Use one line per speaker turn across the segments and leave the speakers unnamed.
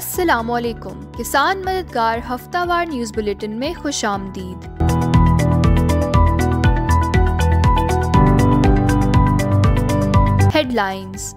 अस्सलामुअलैकुम। किसान मददगार हफ्तावार न्यूज़ बुलेटिन में खुशामदीद। हेडलाइंस।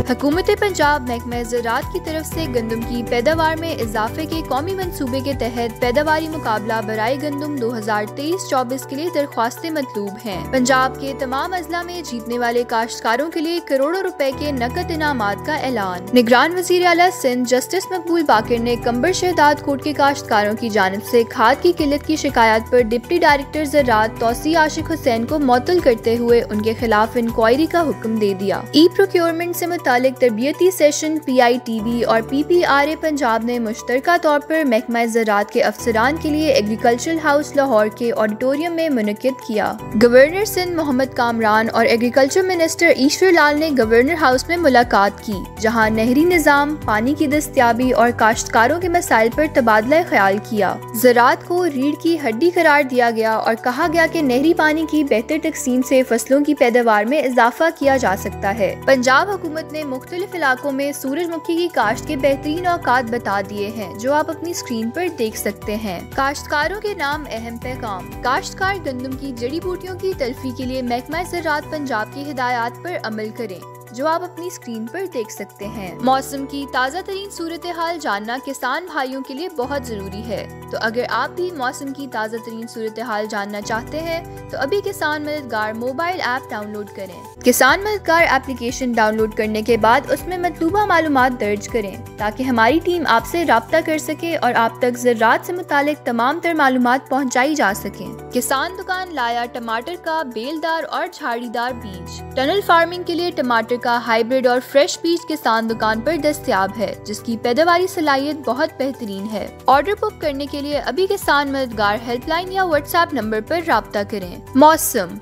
हुकूमत पंजाब महकमा ज़राअत की तरफ से गंदम की पैदावार में इजाफे के कौमी मंसूबे के तहत पैदावारी मुकाबला बराए गंदम 2023-24 के लिए दरख्वास्तें मतलूब हैं। पंजाब के तमाम अजला में जीतने वाले काश्तकारों के लिए करोड़ों रुपए के नकद इनामात का ऐलान। निगरान वज़ीर आला सिंध जस्टिस मकबूल बाकिर ने कंबर शहदाद कोट के काश्तकारों की जानिब से खाद की किल्लत की शिकायत पर डिप्टी डायरेक्टर ज़राअत तौसी आशिक हुसैन को मुअत्तल करते हुए उनके खिलाफ इंक्वायरी का हुक्म दे दिया। ई प्रोक्योरमेंट से तरबियती सेशन PITB और PPRA पंजाब ने मुश्तरका तौर पर महकमा ज़राअत के अफसरान के लिए एग्रीकल्चरल हाउस लाहौर के ऑडिटोरियम में मुनक्किद किया। गवर्नर सिंध मोहम्मद कामरान और एग्रीकल्चर मिनिस्टर ईश्वर लाल ने गवर्नर हाउस में मुलाकात की, जहां नहरी निज़ाम, पानी की दस्तयाबी और काश्तकारों के मसाइल पर तबादला ख्याल किया। ज़राअत को रीढ़ की हड्डी करार दिया गया और कहा गया कि नहरी पानी की बेहतर तकसीम से फसलों की पैदावार में इजाफा किया जा सकता है। पंजाब हुकूमत ने मुख्तलिफ इलाकों में सूरजमुखी की काश्त के बेहतरीन औकात बता दिए हैं, जो आप अपनी स्क्रीन पर देख सकते हैं। काश्तकारों के नाम अहम पैगाम। काश्तकार गंदम की जड़ी बूटियों की तलफी के लिए महकमा ज़राअत पंजाब की हिदायत पर अमल करें, जो आप अपनी स्क्रीन पर देख सकते हैं। मौसम की ताज़ा तरीन सूरत हाल जानना किसान भाइयों के लिए बहुत जरूरी है, तो अगर आप भी मौसम की ताज़ा तरीन सूरत हाल जानना चाहते हैं तो अभी किसान मददगार मोबाइल ऐप डाउनलोड करें। किसान मददगार एप्लीकेशन डाउनलोड करने के बाद उसमें मतलूबा मालूमात दर्ज करें, ताकि हमारी टीम आपसे राब्ता कर सके और आप तक ज़राअत से मुतालिक तमाम तर मालूमात पहुँचाई जा सके। किसान दुकान लाया टमाटर का बेलदार और झाड़ीदार बीज। टनल फार्मिंग के लिए टमाटर का हाइब्रिड और फ्रेश बीज किसान दुकान पर दस्तयाब है, जिसकी पैदावारी सलाहियत बहुत बेहतरीन है। ऑर्डर बुक करने के लिए अभी किसान मददगार हेल्पलाइन या व्हाट्सएप नंबर पर राब्ता करें। मौसम।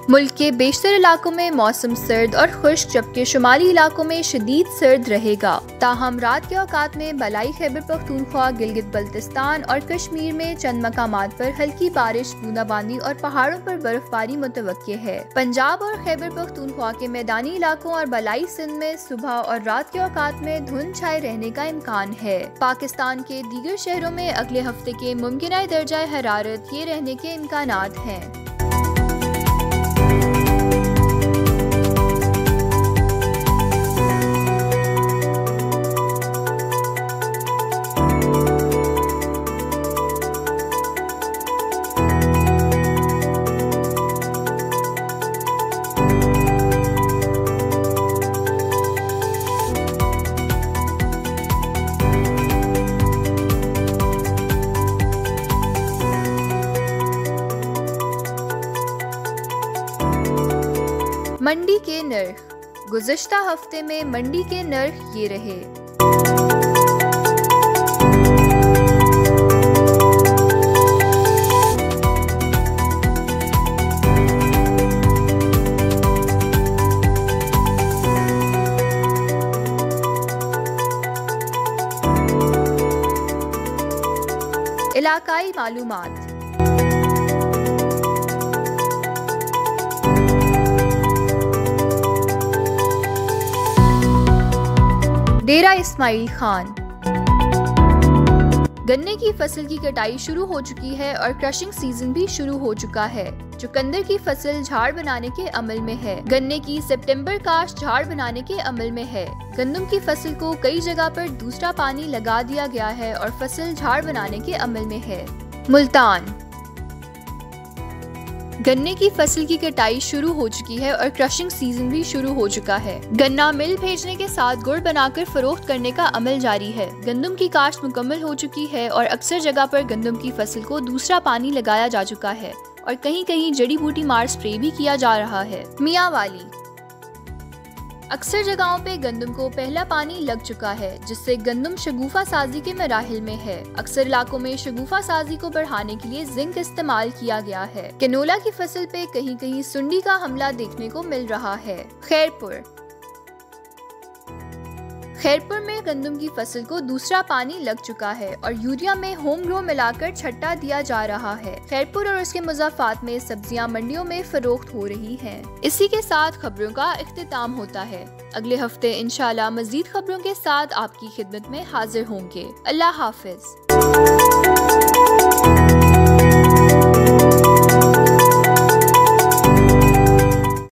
मुल्क के बेशतर इलाकों में मौसम सर्द और खुश्क, जबकि शुमाली इलाकों में शदीद सर्द रहेगा। ताहम रात के औकात में बलाई खैबर पख्तूनख्वा, गिलगित बल्तिस्तान और कश्मीर में चंद मकामात पर हल्की बारिश, बूंदाबांदी और पहाड़ों पर बर्फबारी मुतवक्के है। पंजाब और खैबर पख्तूनख्वा के मैदानी इलाकों और बलाई सिंध में सुबह और रात के औकात में धुंध छाए रहने का इम्कान है। पाकिस्तान के दीगर शहरों में अगले हफ्ते के मुमकिन दर्जा हरारत ये रहने के इम्कानात हैं। मंडी के नर्ख। गुज़श्ता हफ्ते में मंडी के नर्ख ये रहे। इलाकाई मालूमात। डेरा इस्माइल खान। गन्ने की फसल की कटाई शुरू हो चुकी है और क्रशिंग सीजन भी शुरू हो चुका है। चुकंदर की फसल झाड़ बनाने के अमल में है। गन्ने की सितंबर काश्त झाड़ बनाने के अमल में है। गंदम की फसल को कई जगह पर दूसरा पानी लगा दिया गया है और फसल झाड़ बनाने के अमल में है। मुल्तान। गन्ने की फसल की कटाई शुरू हो चुकी है और क्रशिंग सीजन भी शुरू हो चुका है। गन्ना मिल भेजने के साथ गुड़ बनाकर फरोख्त करने का अमल जारी है। गंदम की काश्त मुकम्मल हो चुकी है और अक्सर जगह पर गंदम की फसल को दूसरा पानी लगाया जा चुका है और कहीं कहीं जड़ी बूटी मार स्प्रे भी किया जा रहा है। मियां वाली। अक्सर जगहों पे गंदम को पहला पानी लग चुका है, जिससे गंदम शगुफा साजी के मराहिल में है। अक्सर इलाकों में शगुफा साजी को बढ़ाने के लिए जिंक इस्तेमाल किया गया है। कैनोला की फसल पे कहीं कहीं सुंडी का हमला देखने को मिल रहा है। खैरपुर में गंदम की फसल को दूसरा पानी लग चुका है और यूरिया में होम ग्रो मिलाकर छट्टा दिया जा रहा है। खैरपुर और उसके मुज़ाफ़ात में सब्जियां मंडियों में फरोख्त हो रही हैं। इसी के साथ खबरों का इख्तिताम होता है। अगले हफ्ते इंशाल्लाह मज़ीद खबरों के साथ आपकी खिदमत में हाजिर होंगे। अल्लाह हाफिज।